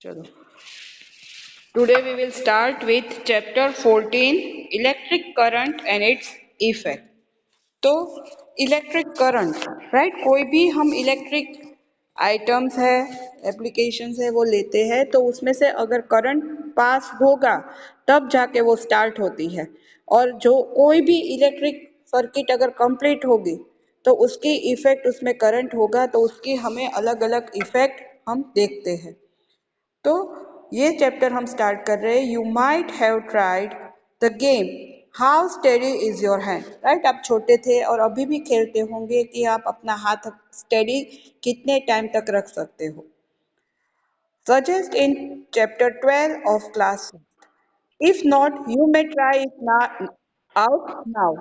चलो, today we will start with chapter 14 electric current and its effect. तो electric current, right, कोई भी हम इलेक्ट्रिक आइटम्स है, एप्लीकेशंस है, वो लेते हैं तो उसमें से अगर करंट पास होगा तब जाके वो स्टार्ट होती है। और जो कोई भी इलेक्ट्रिक सर्किट अगर कंप्लीट होगी तो उसकी इफेक्ट, उसमें करंट होगा तो उसकी हमें अलग अलग इफेक्ट हम देखते हैं। तो ये चैप्टर हम स्टार्ट कर रहे हैं। You might have tried the game how steady is your hand, right. आप छोटे थे और अभी भी खेलते होंगे कि आप अपना हाथ स्टेडी कितने टाइम तक रख सकते हो। Suggest in chapter 12 of class. If not you may try it out now.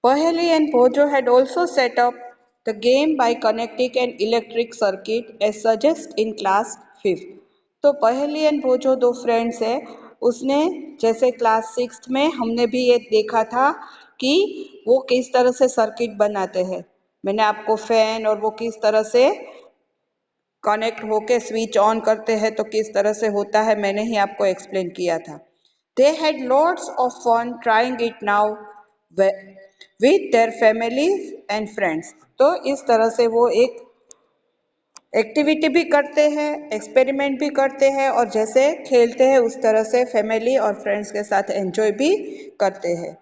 Paheli and Bojo had also set up the game by connecting an electric circuit as suggested in class 5th. तो पहेली and भोजो दो friends है, उसने जैसे class 6th में हमने भी ये देखा था कि वो किस तरह से सर्किट बनाते हैं। मैंने आपको फैन और वो किस तरह से कनेक्ट होके स्विच ऑन करते हैं तो किस तरह से होता है, मैंने ही आपको एक्सप्लेन किया था। They had lots of fun trying it now with their families and friends. तो इस तरह से वो एक एक्टिविटी भी करते हैं, एक्सपेरिमेंट भी करते हैं और जैसे खेलते हैं उस तरह से फैमिली और फ्रेंड्स के साथ एंजॉय भी करते हैं।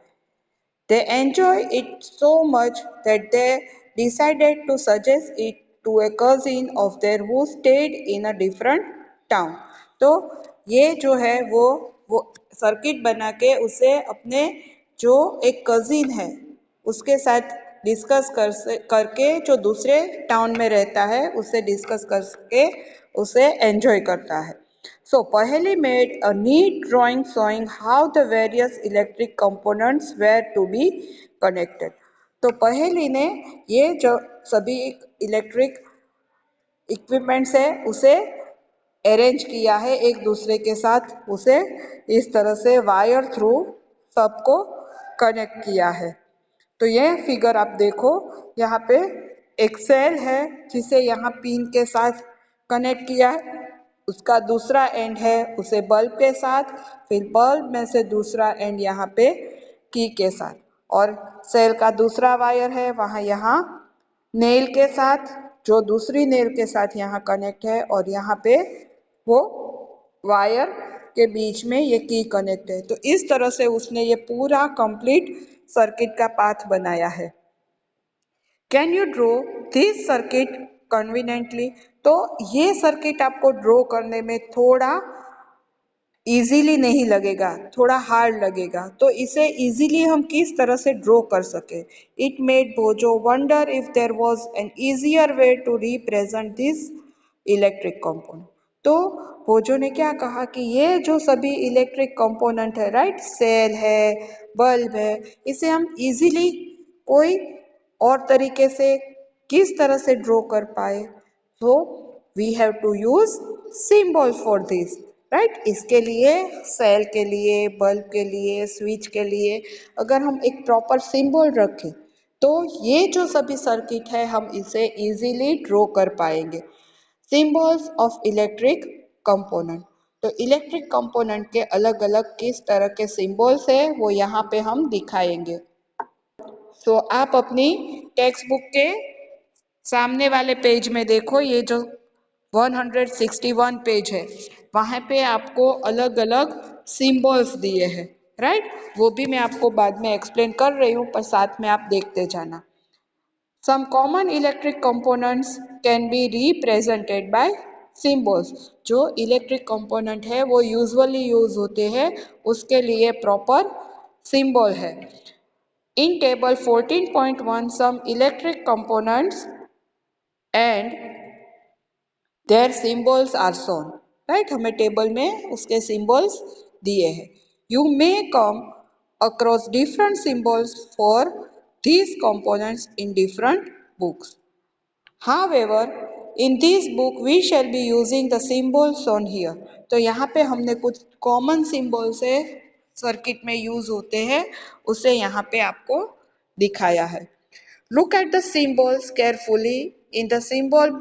They enjoy it so much that they decided to suggest it to a cousin of theirs who stayed in a different town. तो ये जो है वो सर्किट बना के उसे अपने जो एक कजिन है उसके साथ डिस्कस करके, जो दूसरे टाउन में रहता है उससे डिस्कस करके उसे एंजॉय करता है। So Paheli made a neat drawing showing how the various electric components were to be connected. तो पहेली ने ये जो सभी इलेक्ट्रिक इक्विपमेंट्स है उसे अरेंज किया है एक दूसरे के साथ, उसे इस तरह से वायर थ्रू सबको कनेक्ट किया है। तो ये फिगर आप देखो, यहाँ पे एक सेल है जिसे यहाँ पिन के साथ कनेक्ट किया है, उसका दूसरा एंड है उसे बल्ब के साथ, फिर बल्ब में से दूसरा एंड यहाँ पे की के साथ, और सेल का दूसरा वायर है वहाँ यहाँ नेल के साथ, जो दूसरी नेल के साथ यहाँ कनेक्ट है, और यहाँ पे वो वायर के बीच में ये की कनेक्ट है। तो इस तरह से उसने ये पूरा कंप्लीट सर्किट का पाथ बनाया है। Can you draw this circuit conveniently? तो ये सर्किट आपको ड्रॉ करने में थोड़ा इजीली नहीं लगेगा, थोड़ा हार्ड लगेगा। तो इसे इजीली हम किस तरह से ड्रॉ कर सके? It made Bhojo wonder if there was an easier way to represent this electric component. तो भोजो ने क्या कहा कि ये जो सभी इलेक्ट्रिक कंपोनेंट है, राइट, सेल है, बल्ब है, इसे हम इजीली कोई और तरीके से किस तरह से ड्रॉ कर पाए? तो we have to use symbol for this, right. इसके लिए, सेल के लिए, बल्ब के लिए, स्विच के लिए अगर हम एक प्रॉपर सिंबल रखें तो ये जो सभी सर्किट है हम इसे इजीली ड्रॉ कर पाएंगे। Symbols of electric component. तो इलेक्ट्रिक कंपोनेंट के अलग अलग किस तरह के सिंबल्स है वो यहाँ पे हम दिखाएंगे। तो आप अपनी टेक्स्ट बुक के सामने वाले पेज में देखो, ये जो 161 पेज है वहाँ पे आपको अलग अलग सिंबल्स दिए हैं, राइट। वो भी मैं आपको बाद में एक्सप्लेन कर रही हूँ, पर साथ में आप देखते जाना। Some common electric components can be represented by symbols. जो इलेक्ट्रिक कंपोनेंट है वो यूजुअली यूज होते हैं, उसके लिए प्रॉपर सिंबल है। In table 14.1 some electric components and their symbols are shown, right। हमें टेबल में उसके सिंबल्स दिए हैं। You may come across different symbols for these components in different books. However, in this book we shall be using the symbols shown here. तो यहाँ पे हमने कुछ कॉमन सिंबल्स है सर्किट में यूज होते हैं, उसे यहाँ पे आपको दिखाया है। Look at the symbols carefully. In the symbol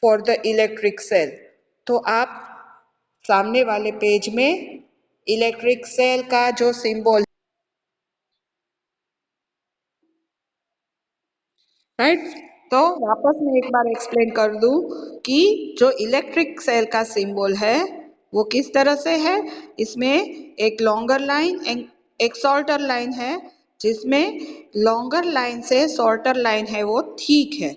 for the electric cell. तो आप सामने वाले पेज में इलेक्ट्रिक सेल का जो सिंबल, राइट, तो वापस मैं एक बार एक्सप्लेन कर दूं कि जो इलेक्ट्रिक सेल का सिंबल है वो किस तरह से है। इसमें एक लॉन्गर लाइन, एक शॉर्टर लाइन है, जिसमें लॉन्गर लाइन से शॉर्टर लाइन है वो ठीक है,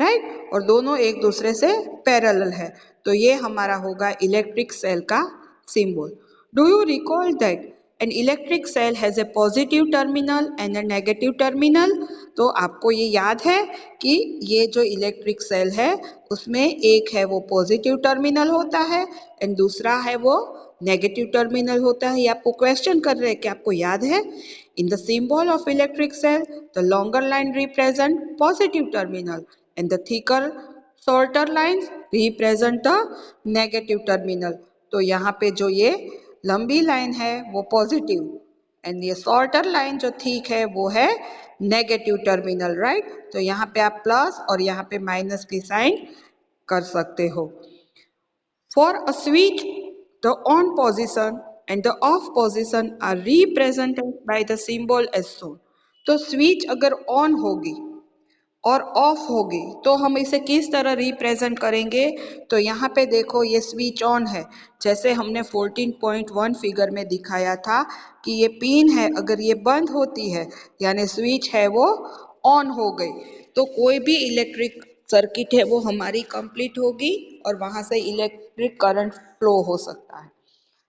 राइट, और दोनों एक दूसरे से पैरेलल है। तो ये हमारा होगा इलेक्ट्रिक सेल का सिंबल। Do you recall that an electric cell has a positive terminal and a negative terminal. तो आपको ये याद है कि ये जो इलेक्ट्रिक सेल है उसमें एक है वो पॉजिटिव टर्मिनल होता है एंड दूसरा है वो नेगेटिव टर्मिनल होता है। ये आपको क्वेश्चन कर रहे हैं कि आपको याद है। In the symbol of electric cell the longer line represent positive terminal and the thicker shorter lines represent the negative terminal। तो यहाँ पे जो ये लंबी लाइन है वो पॉजिटिव एंड ये शॉर्टर लाइन जो थिक है वो है नेगेटिव टर्मिनल, राइट। तो यहाँ पे आप प्लस और यहाँ पे माइनस की साइन कर सकते हो। For a switch, the on position and the off position are represented by the symbol as shown। तो स्विच अगर ऑन होगी और ऑफ होगी तो हम इसे किस तरह रिप्रेजेंट करेंगे। तो यहाँ पे देखो ये स्विच ऑन है, जैसे हमने 14.1 फिगर में दिखाया था कि ये पिन है, अगर ये बंद होती है यानी स्विच है वो ऑन हो गई, तो कोई भी इलेक्ट्रिक सर्किट है वो हमारी कंप्लीट होगी और वहाँ से इलेक्ट्रिक करंट फ्लो हो सकता है।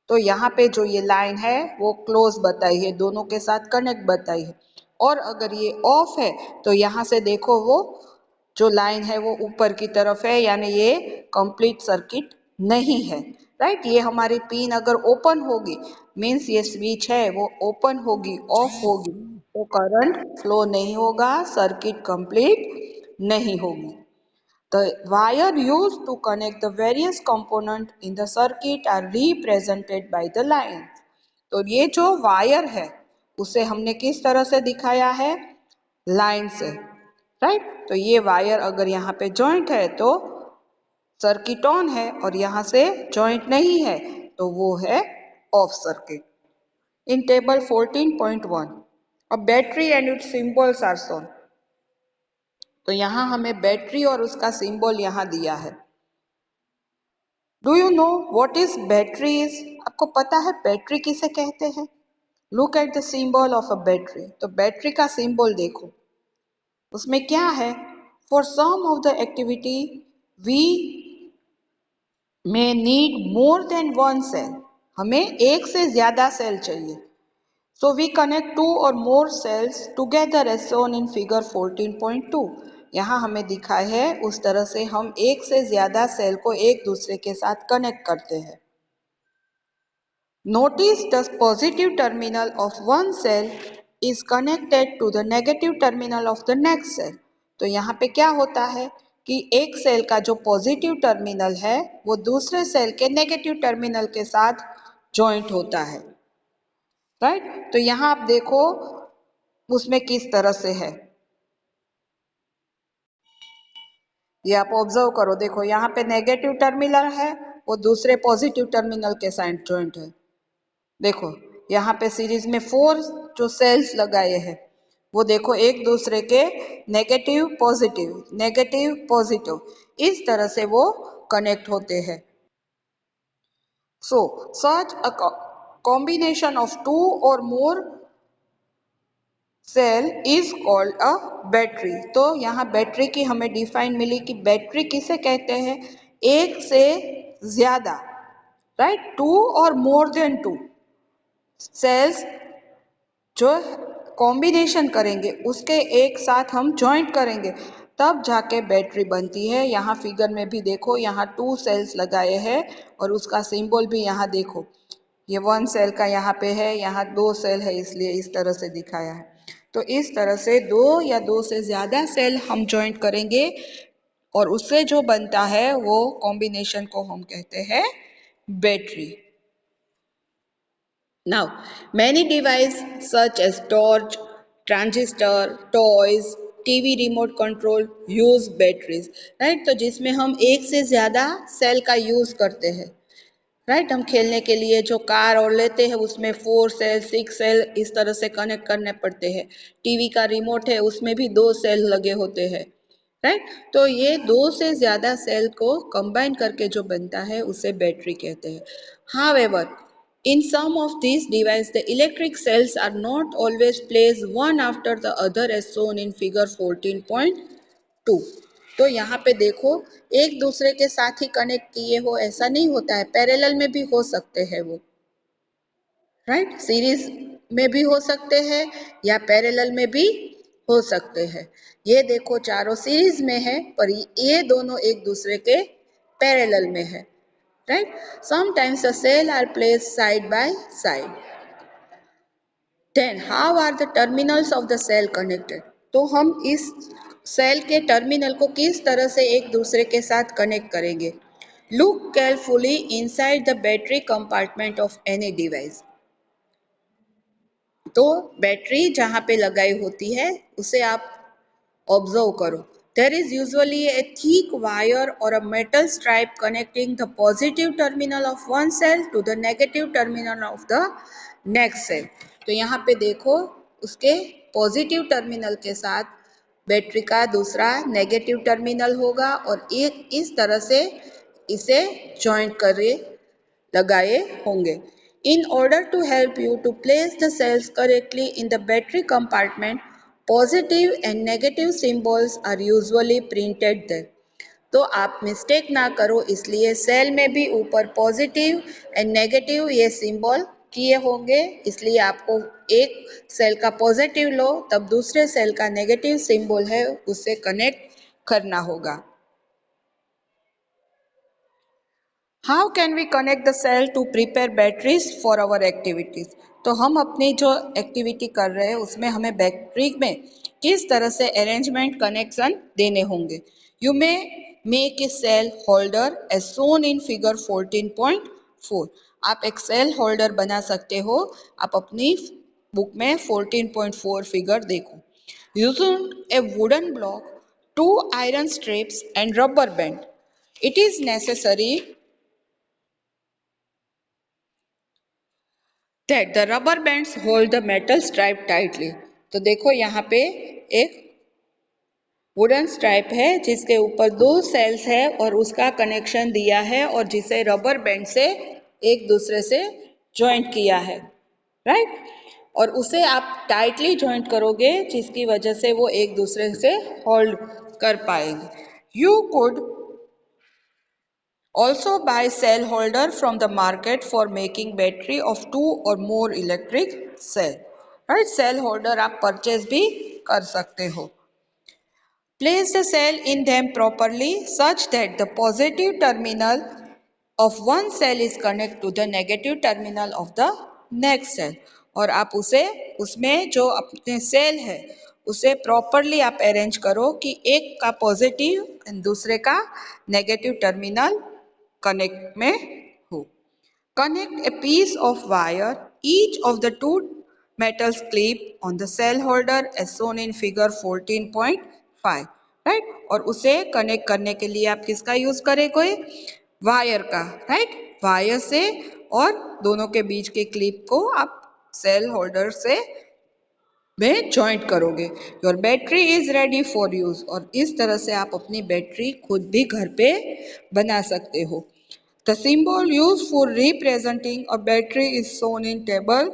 तो यहाँ पे जो ये लाइन है वो क्लोज बताई है, दोनों के साथ कनेक्ट बताई है। और अगर ये ऑफ है तो यहाँ से देखो वो जो लाइन है वो ऊपर की तरफ है, यानी ये कंप्लीट सर्किट नहीं है, राइट। ये हमारी पिन अगर ओपन होगी मीन्स ये स्विच है वो ओपन होगी, ऑफ होगी तो करंट फ्लो नहीं होगा, सर्किट कंप्लीट नहीं होगी। The wire used to connect the various components in the circuit are represented by the lines। तो ये जो वायर है उसे हमने किस तरह से दिखाया है, लाइन से, राइट। तो ये वायर अगर यहाँ पे जॉइंट है तो सर्किट ऑन है और यहाँ से जॉइंट नहीं है तो वो है of circuit. In table 14.1 a battery and its symbols are shown। तो यहाँ हमें बैटरी और उसका सिंबल यहाँ दिया है। Do you know what is battery is, आपको पता है बैटरी किसे कहते हैं। Look at the symbol of a battery. तो बैटरी का सिंबल देखो, उसमें क्या है। For some of the activity we may need more than one cell. हमें एक से ज्यादा सेल चाहिए। So we connect two or more cells together as shown in figure 14.2। यहाँ हमें दिखा है उस तरह से हम एक से ज्यादा सेल को एक दूसरे के साथ कनेक्ट करते हैं। Notice the positive terminal of one cell is connected to the negative terminal of the next cell। तो यहाँ पे क्या होता है कि एक सेल का जो पॉजिटिव टर्मिनल है वो दूसरे सेल के नेगेटिव टर्मिनल के साथ जॉइंट होता है, राइट। तो यहाँ आप देखो उसमें किस तरह से है, ये आप ऑब्जर्व करो। देखो यहाँ पे नेगेटिव टर्मिनल है, वो दूसरे पॉजिटिव टर्मिनल के साथ जॉइंट है। देखो यहाँ पे सीरीज में 4 जो सेल्स लगाए हैं वो देखो एक दूसरे के नेगेटिव पॉजिटिव इस तरह से वो कनेक्ट होते हैं। सो सच अ कॉम्बिनेशन ऑफ 2 और more cell is called a battery. तो यहाँ बैटरी की हमें डिफाइन मिली कि बैटरी किसे कहते हैं, एक से ज्यादा, राइट, 2 और मोर देन 2 सेल्स जो कॉम्बिनेशन करेंगे उसके एक साथ हम जॉइंट करेंगे तब जाके बैटरी बनती है। यहाँ फिगर में भी देखो यहाँ 2 सेल्स लगाए हैं और उसका सिंबल भी यहाँ देखो, ये 1 सेल का यहाँ पे है, यहाँ 2 सेल है इसलिए इस तरह से दिखाया है। तो इस तरह से 2 या 2 से ज़्यादा सेल हम जॉइंट करेंगे और उससे जो बनता है वो कॉम्बिनेशन को हम कहते हैं battery. Now, many devices such as torch, transistor, toys TV remote control use batteries, right. तो जिसमें हम एक से ज़्यादा सेल का यूज़ करते हैं, राइट। हम खेलने के लिए जो कार और लेते हैं उसमें 4 सेल 6 सेल इस तरह से कनेक्ट करने पड़ते हैं। टीवी का रिमोट है उसमें भी 2 सेल लगे होते हैं, राइट। तो ये 2 से ज़्यादा सेल को कंबाइन करके जो बनता है उसे बैटरी कहते हैं। However, in some of these devices the electric cells are not always placed one after the other as shown in figure 14.2। तो यहाँ पे देखो, एक दूसरे के साथ ही कनेक्ट किए हो ऐसा नहीं होता है, पैरेलल में भी हो सकते हैं वो, राइट। सीरीज में भी हो सकते हैं या पैरेलल में भी हो सकते हैं। ये देखो चारों सीरीज में है पर ये दोनों एक दूसरे के पैरेलल में है, right. Sometimes the cell are placed side by side. Then how are the terminals of the cell connected. तो हम इस सेल के टर्मिनल को किस तरह से एक दूसरे के साथ कनेक्ट करेंगे। Look carefully inside the battery compartment of any device. तो बैटरी जहाँ पे लगाई होती है उसे आप ऑब्जर्व करो। There is usually a thick wire or a metal stripe connecting the positive terminal of one cell to the negative terminal of the next cell। तो यहाँ पे देखो उसके पॉजिटिव टर्मिनल के साथ बैटरी का दूसरा नेगेटिव टर्मिनल होगा और एक इस तरह से इसे जॉइंट करे लगाए होंगे। In order to help you to place the cells correctly in the battery compartment, positive and negative symbols are usually printed there। तो आप मिस्टेक ना करो इसलिए सेल में भी ऊपर पॉजिटिव एंड नेगेटिव ये सिंबल किए होंगे, इसलिए आपको एक सेल का पॉजिटिव लो तब दूसरे सेल का नेगेटिव सिंबल है उससे कनेक्ट करना होगा। How can we connect the cell to prepare batteries for our activities. तो हम अपनी जो एक्टिविटी कर रहे हैं उसमें हमें बैटरी में किस तरह से अरेंजमेंट कनेक्शन देने होंगे। You may make a cell holder as shown in figure 14.4। आप एक सेल होल्डर बना सकते हो, आप अपनी बुक में 14.4 फिगर देखो। Using A wooden block, 2 iron strips and rubber band, it is necessary that the rubber bands hold the metal stripe tightly। तो देखो यहाँ पे एक वुडन स्ट्राइप है जिसके ऊपर 2 सेल्स है और उसका कनेक्शन दिया है और जिसे रबर बैंड से एक दूसरे से जॉइंट किया है, राइट। और उसे आप टाइटली जॉइंट करोगे जिसकी वजह से वो एक दूसरे से होल्ड कर पाएंगे। You could also buy cell holder from the market for making battery of 2 or more electric cell, right। cell holder आप परचेज भी कर सकते हो। Place the cell in them properly such that the positive terminal of one cell is connected to the negative terminal of the next cell। और आप उसे उसमें जो अपने सेल है उसे प्रॉपरली आप अरेंज करो कि एक का पॉजिटिव एंड दूसरे का नेगेटिव टर्मिनल कनेक्ट में हो। Connect a piece of wire each of the 2 metal clip on the cell holder as shown in figure 14.5, right। और उसे कनेक्ट करने के लिए आप किसका यूज करें, कोई वायर का, राइट। वायर से और दोनों के बीच के क्लिप को आप सेल होल्डर से में जॉइंट करोगे। Your battery is ready for use. और इस तरह से आप अपनी बैटरी खुद भी घर पे बना सकते हो। The symbol used for representing a battery is shown in table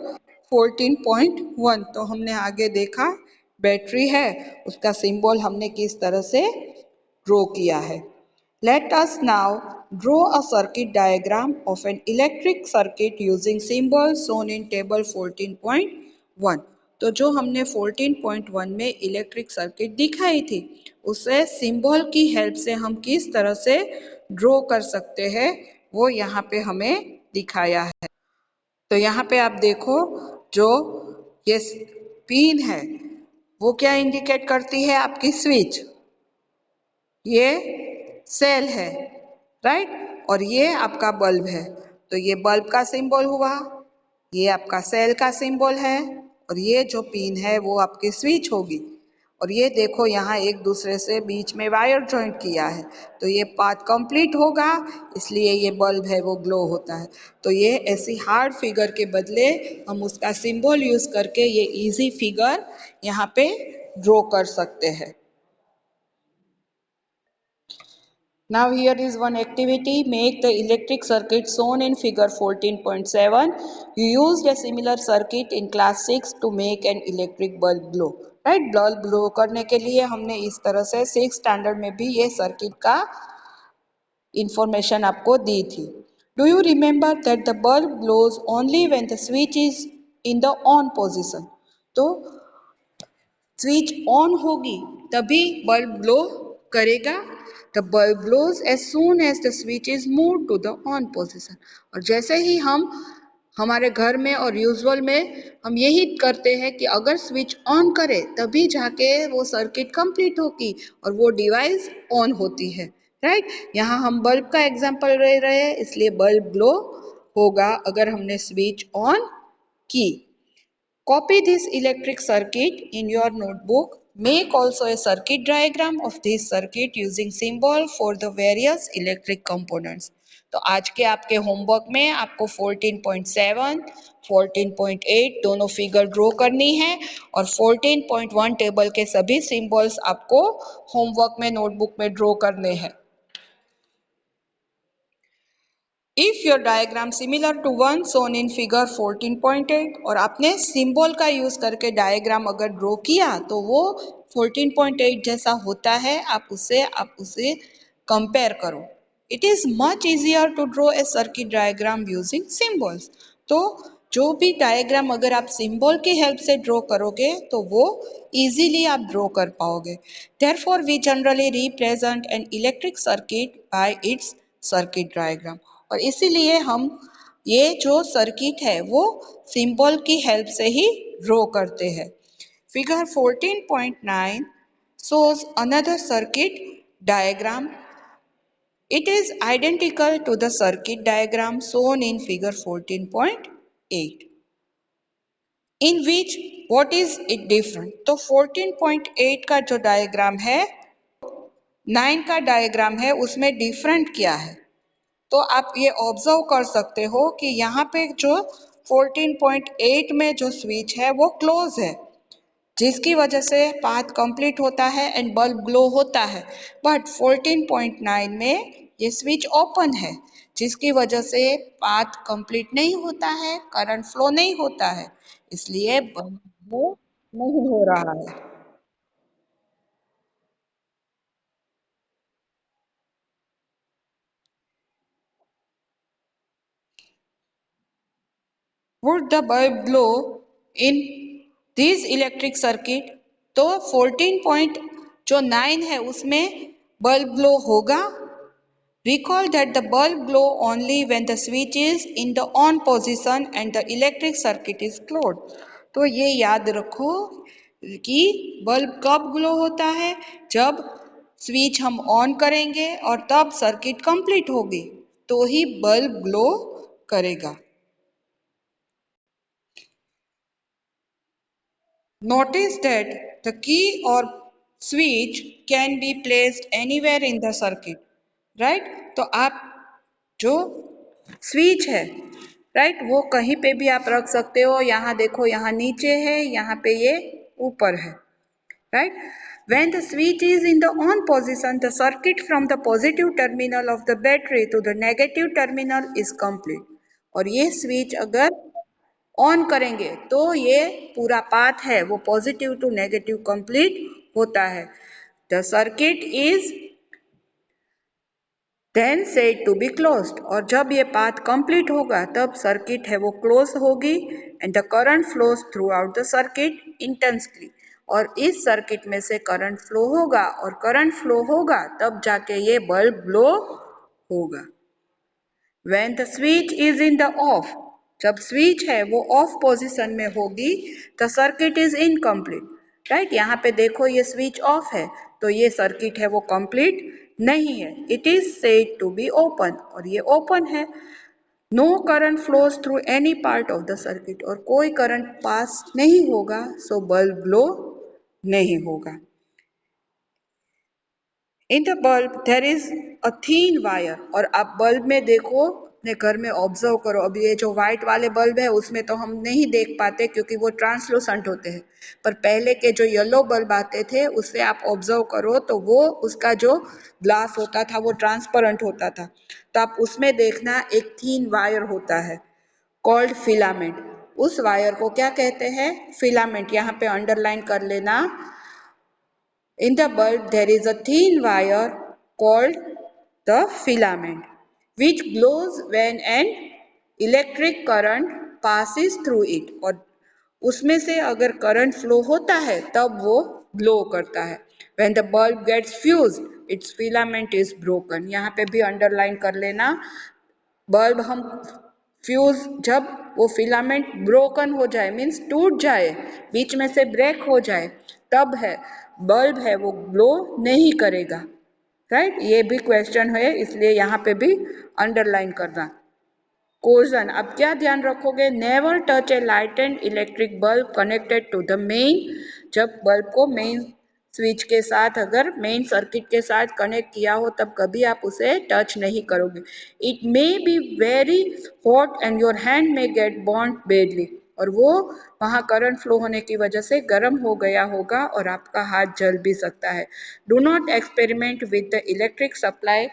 14.1। तो हमने आगे देखा बैटरी है उसका सिंबल हमने किस तरह से ड्रॉ किया है। Let us now draw a circuit diagram of an electric circuit using symbols shown in table 14.1। तो जो हमने 14.1 में इलेक्ट्रिक सर्किट दिखाई थी उसे सिंबल की हेल्प से हम किस तरह से ड्रॉ कर सकते हैं वो यहाँ पे हमें दिखाया है। तो यहाँ पे आप देखो जो ये पिन है वो क्या इंडिकेट करती है, आपकी स्विच। ये सेल है, राइट। और ये आपका बल्ब है, तो ये बल्ब का सिंबल हुआ, ये आपका सेल का सिंबल है और ये जो पिन है वो आपकी स्विच होगी। और ये देखो यहाँ एक दूसरे से बीच में वायर जॉइंट किया है, तो ये पाथ कंप्लीट होगा, इसलिए ये बल्ब है वो ग्लो होता है। तो ये ऐसी हार्ड फिगर के बदले हम उसका सिंबल यूज करके ये इजी फिगर यहाँ पे ड्रॉ कर सकते हैं। Now here is one activity, make the electric circuit shown in figure 14.7. You used a similar circuit in class 6 to make an electric bulb glow. Right, bulb glow करने के लिए हमने इस तरह से 6 स्टैंडर्ड में भी ये सर्किट का इंफॉर्मेशन आपको दी थी। Do you remember that the bulb glows only when the switch is in the on position? तो स्विच ऑन होगी तभी बल्ब ग्लो करेगा। The bulb glows as soon as the switch is move to the on position. और जैसे ही हम हमारे घर में और यूजुअल में हम यही करते हैं कि अगर स्विच ऑन करें तभी जाके वो सर्किट कंप्लीट होगी और वो डिवाइस ऑन होती है। राइट, यहाँ हम बल्ब का एग्जांपल ले रहे हैं, इसलिए बल्ब ग्लो होगा अगर हमने स्विच ऑन की। Copy this electric circuit in your notebook. Make also a circuit diagram of this circuit using symbol for the various electric components. तो आज के आपके होमवर्क में आपको 14.7, 14.8 दोनों फिगर ड्रॉ करनी है और 14.1 टेबल के सभी सिंबल्स आपको होमवर्क में नोटबुक में ड्रॉ करने हैं। If your diagram similar to one shown in figure 14.8 और आपने सिंबल का यूज करके डायग्राम अगर ड्रॉ किया तो वो 14.8 जैसा होता है, आप उसे कंपेयर करो। It is much easier to draw a circuit diagram using symbols. तो जो भी डायग्राम अगर आप सिंबल की हेल्प से ड्रॉ करोगे तो वो इजीली आप ड्रॉ कर पाओगे। Therefore we generally represent an electric circuit by its circuit diagram. और इसीलिए हम ये जो सर्किट है वो सिंबल की हेल्प से ही ड्रॉ करते हैं। Figure 14.9 shows another circuit diagram. It is identical to the circuit diagram shown in figure 14.8. In which what is it different? तो 14.8 का जो डायग्राम है 9 का डायग्राम है उसमें डिफरेंट क्या है? तो आप ये ऑब्जर्व कर सकते हो कि यहाँ पे जो 14.8 में जो स्विच है वो क्लोज है, जिसकी वजह से पाथ कंप्लीट होता है एंड बल्ब ग्लो होता है। बट 14.9 में ये स्विच ओपन है, जिसकी वजह से पाथ कंप्लीट नहीं होता है, करंट फ्लो नहीं होता है, इसलिए बल्ब ग्लो नहीं हो रहा है। Would the bulb glow in this electric circuit? तो 14.9 है उसमें बल्ब ग्लो होगा। Recall that the bulb glow only when the switch is in the on position and the electric circuit is closed. तो ये याद रखो कि बल्ब कब ग्लो होता है, जब स्विच हम ऑन करेंगे और तब सर्किट कंप्लीट होगी तो ही बल्ब ग्लो करेगा। Notice that the key or switch can be placed anywhere in the circuit, right? तो आप जो स्विच है, राइट, वो कहीं पे भी आप रख सकते हो। यहाँ देखो, यहाँ नीचे है, यहाँ पे ये ऊपर है, right? When the switch is in the on position, the circuit from the positive terminal of the battery to the negative terminal is complete. और ये स्विच अगर ऑन करेंगे तो ये पूरा पाथ है वो पॉजिटिव टू नेगेटिव कंप्लीट होता है। The circuit is then said to be closed. और जब ये पाथ कंप्लीट होगा तब सर्किट है वो क्लोज होगी and the current flows through out the circuit intensely. और इस सर्किट में से करंट फ्लो होगा और करंट फ्लो होगा तब जाके ये बल्ब ग्लो होगा। When the switch is in the off, जब स्विच है वो ऑफ पोजिशन में होगी, the circuit is incomplete. Right, यहाँ पे देखो ये स्विच ऑफ है तो ये सर्किट है वो कंप्लीट नहीं है। It is said to be open, और ये ओपन है। No current flows through any part of the circuit, और कोई करंट पास नहीं होगा, सो बल्ब ग्लो नहीं होगा। In the bulb there is a thin wire, और आप बल्ब में देखो, अपने घर में ऑब्जर्व करो। अब ये जो व्हाइट वाले बल्ब है उसमें तो हम नहीं देख पाते क्योंकि वो ट्रांसलूसेंट होते हैं, पर पहले के जो येलो बल्ब आते थे उससे आप ऑब्जर्व करो तो वो उसका जो ग्लास होता था वो ट्रांसपेरेंट होता था। तो आप उसमें देखना एक थीन वायर होता है कॉल्ड फिलामेंट। उस वायर को क्या कहते हैं? फिलामेंट। यहाँ पे अंडरलाइन कर लेना। In the bulb, there is a thin wire called the filament, which glows when an electric current passes through it. और उसमें से अगर करंट फ्लो होता है तब वो ग्लो करता है। When the bulb gets fused, its filament is broken. यहाँ पे भी अंडरलाइन कर लेना। बल्ब हम फ्यूज, जब वो फिलामेंट ब्रोकन हो जाए, मीन्स टूट जाए, बीच में से ब्रेक हो जाए, तब है बल्ब है वो ग्लो नहीं करेगा। राइट, ये भी क्वेश्चन है इसलिए यहाँ पे भी अंडरलाइन करना। क्वेश्चन, अब क्या ध्यान रखोगे? Never touch a light and electric bulb connected to the main. जब बल्ब को मेन स्विच के साथ, अगर मेन सर्किट के साथ कनेक्ट किया हो तब कभी आप उसे टच नहीं करोगे। It may be very hot and your hand may gate burned badly, और वो वहाँ करंट फ्लो होने की वजह से गर्म हो गया होगा और आपका हाथ जल भी सकता है। Do not experiment with the electric supply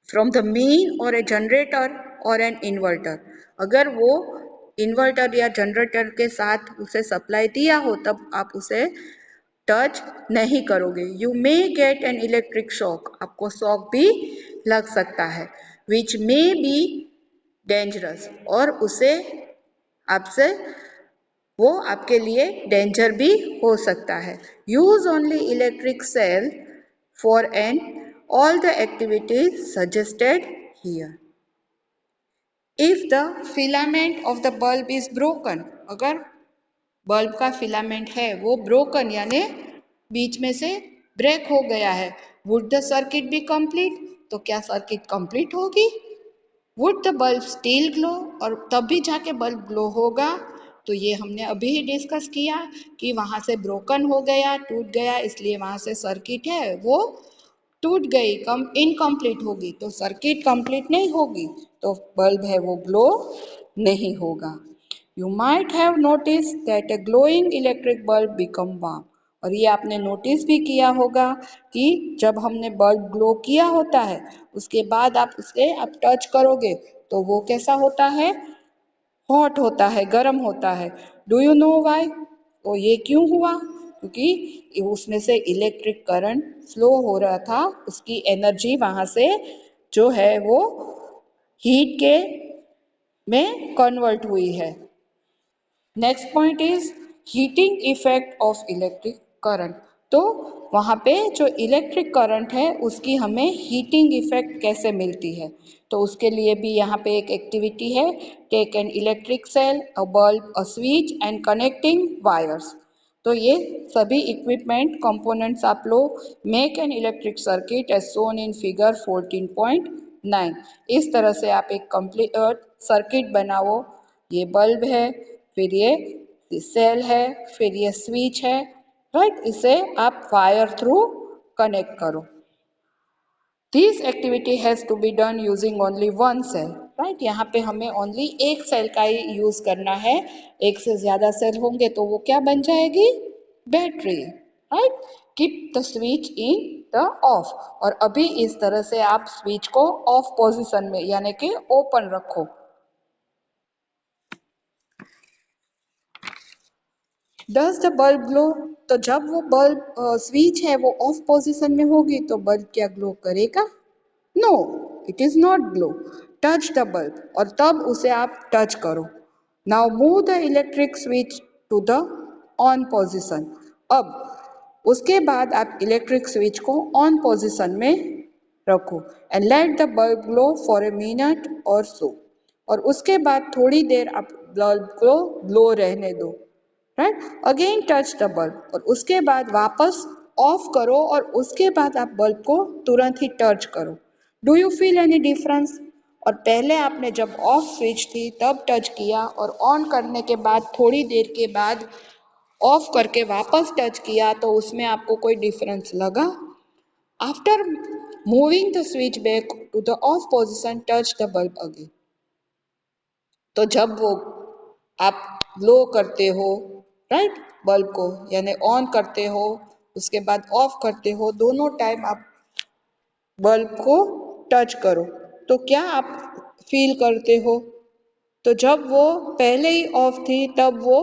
from the main और ए जनरेटर और एन इन्वर्टर। अगर वो इन्वर्टर या जनरेटर के साथ उसे सप्लाई दिया हो तब आप उसे टच नहीं करोगे। You may get an electric shock, आपको शॉक भी लग सकता है। विच मे बी डेंजरस, और उसे आपसे वो आपके लिए डेंजर भी हो सकता है। Use only electric cell for an all the activities suggested here. If the filament of the bulb is broken, अगर बल्ब का फिलामेंट है वो ब्रोकन यानी बीच में से ब्रेक हो गया है, would the circuit be complete, तो क्या सर्किट कंप्लीट होगी? Would the bulb still glow, और तब भी जाके बल्ब ग्लो होगा? तो ये हमने अभी ही डिस्कस किया कि वहाँ से ब्रोकन हो गया, टूट गया, इसलिए वहाँ से सर्किट है वो टूट गई, कम इनकम्प्लीट होगी, तो सर्किट कंप्लीट नहीं होगी, तो बल्ब है वो ग्लो नहीं होगा। You might have notice that A glowing electric bulb become warm, और ये आपने नोटिस भी किया होगा कि जब हमने बल्ब ग्लो किया होता है उसके बाद आप उसे आप टच करोगे तो वो कैसा होता है? हॉट होता है, गर्म होता है। Do you know why? तो ये क्यों हुआ? क्योंकि उसमें से इलेक्ट्रिक करंट फ्लो हो रहा था, उसकी एनर्जी वहां से जो है वो हीट के में कन्वर्ट हुई है। Next point is heating effect of electric current. तो वहाँ पे जो इलेक्ट्रिक करंट है उसकी हमें हीटिंग इफेक्ट कैसे मिलती है, तो उसके लिए भी यहाँ पे एक एक्टिविटी है। Take an electric cell, a bulb, a switch and connecting wires. तो ये सभी इक्विपमेंट कंपोनेंट्स आप लोग make an electric circuit as shown in figure 14.9। इस तरह से आप एक कंप्लीट सर्किट बनाओ। ये बल्ब है, फिर ये सेल है, फिर ये स्विच है, राइट, इसे आप वायर थ्रू कनेक्ट करो। This activity has to be done using only one cell, right, यहाँ पे हमें ओनली एक सेल का ही यूज करना है। एक से ज्यादा सेल होंगे तो वो क्या बन जाएगी? Battery, right. Keep the switch in the of, और अभी इस तरह से आप स्विच को ऑफ पोजीशन में यानी कि ओपन रखो। Does the bulb glow? तो जब वो बल्ब स्विच है वो ऑफ पोजीशन में होगी तो बल्ब क्या ग्लो करेगा? No, it is not glow. Touch the bulb, और तब उसे आप टच करो। Now move the electric switch to the on position. अब उसके बाद आप इलेक्ट्रिक स्विच को ऑन पोजीशन में रखो and let the bulb glow for a minute और सो, और उसके बाद थोड़ी देर आप बल्ब को ग्लो रहने दो, right. Again touch the bulb, और उसके बाद वापस ऑफ करो और उसके बाद आप बल्ब को तुरंत ही टच करो। Do you feel any difference? और पहले आपने जब ऑफ स्विच थी तब टच किया और ऑन करने के बाद थोड़ी देर के बाद ऑफ करके वापस टच किया तो उसमें आपको कोई डिफरेंस लगा? After moving the switch back to the off position, touch the bulb again. तो जब वो आप लो करते हो, राइट, बल्ब को, यानी ऑन करते हो, उसके बाद ऑफ करते हो, दोनों टाइम आप बल्ब को टच करो तो क्या आप फील करते हो? तो जब वो पहले ही ऑफ थी तब वो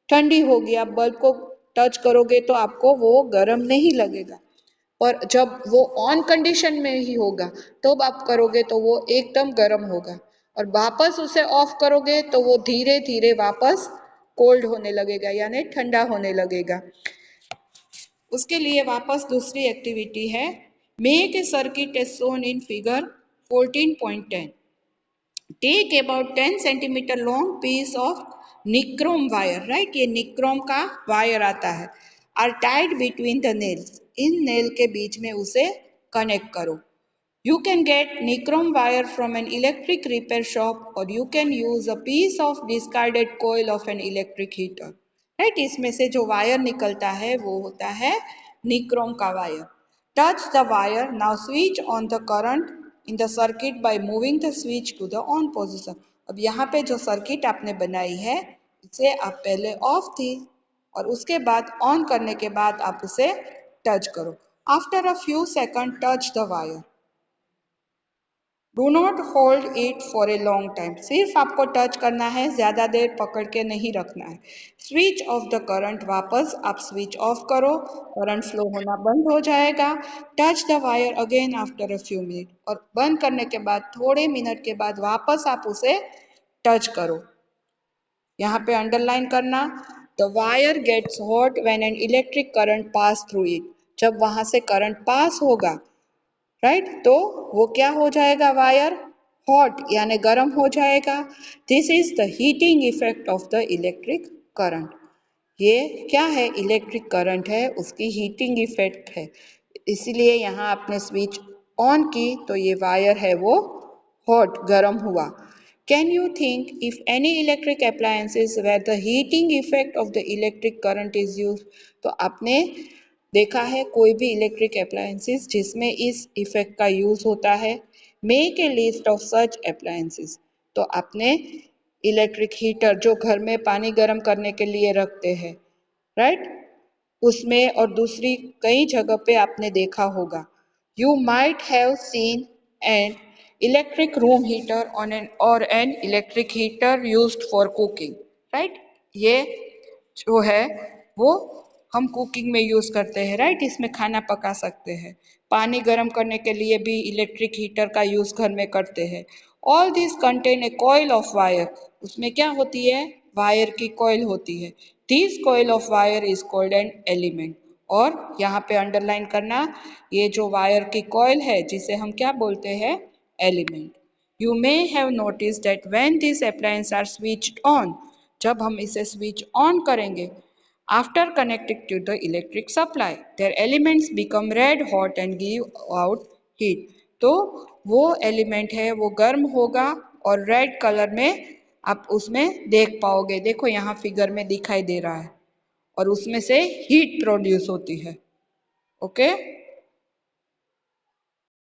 ठंडी होगी, आप बल्ब को टच करोगे तो आपको वो गर्म नहीं लगेगा। और जब वो ऑन कंडीशन में ही होगा तो आप करोगे तो वो एकदम गर्म होगा, और वापस उसे ऑफ करोगे तो वो धीरे धीरे वापस कोल्ड होने लगेगा, यानी ठंडा होने लगेगा। उसके लिए वापस दूसरी एक्टिविटी है, make a circuit as shown in figure 14.10। Take about 10 centimetre long piece of nichrome wire, right, ये निक्रोम का वायर आता है, are tied between the nails, इन नेल के बीच में उसे कनेक्ट करो। You can get nichrome wire from an electric repair shop, or you can use a piece of discarded coil of an electric heater. Right, इसमें से जो wire निकलता है वो होता है निक्रोम का wire. Touch the wire, now switch on the current in the circuit by moving the switch to the on position. अब यहाँ पे जो सर्किट आपने बनाई है इसे आप पहले ऑफ थी और उसके बाद ऑन करने के बाद आप उसे टच करो। After a few second touch the wire, do not hold it for a long time, सिर्फ आपको टच करना है, ज़्यादा देर पकड़ के नहीं रखना है। स्विच ऑफ द करंट, वापस आप स्विच ऑफ करो, करंट फ्लो होना बंद हो जाएगा। Touch the wire again after a few minute, और बंद करने के बाद थोड़े मिनट के बाद वापस आप उसे टच करो। यहाँ पे अंडरलाइन करना, the wire gets hot when an electric current pass through it, जब वहाँ से करंट पास होगा, राइट, तो वो क्या हो जाएगा, वायर हॉट यानी गर्म हो जाएगा। This is the heating effect of the electric current. ये क्या है, इलेक्ट्रिक करंट है, उसकी हीटिंग इफेक्ट है, इसीलिए यहाँ आपने स्विच ऑन की तो ये वायर है वो हॉट गर्म हुआ। Can you think if any electric appliances where the heating effect of the electric current is use, तो आपने देखा है कोई भी इलेक्ट्रिक अप्लायंसेस जिसमें इस इफेक्ट का यूज होता है? Make A list of such appliances, तो आपने इलेक्ट्रिक हीटर जो घर में पानी गर्म करने के लिए रखते हैं, राइट, उसमें और दूसरी कई जगह पे आपने देखा होगा। You might have seen an electric room heater on an or an electric heater used for cooking, right, ये जो है वो हम कुकिंग में यूज करते हैं, राइट, इसमें खाना पका सकते हैं। पानी गर्म करने के लिए भी इलेक्ट्रिक हीटर का यूज घर में करते हैं। All this contain a coil of wire, उसमें क्या होती है, वायर की कॉइल होती है। This coil of wire is called an element, और यहाँ पे अंडरलाइन करना, ये जो वायर की कॉइल है जिसे हम क्या बोलते हैं, element. You may have notice that when this appliance are switched on, जब हम इसे स्विच ऑन करेंगे, after connecting to the electric supply, their elements become red hot and give out heat, तो वो एलिमेंट है वो गर्म होगा और रेड कलर में आप उसमें देख पाओगे, देखो यहाँ फिगर में दिखाई दे रहा है, और उसमें से हीट प्रोड्यूस होती है। ओके,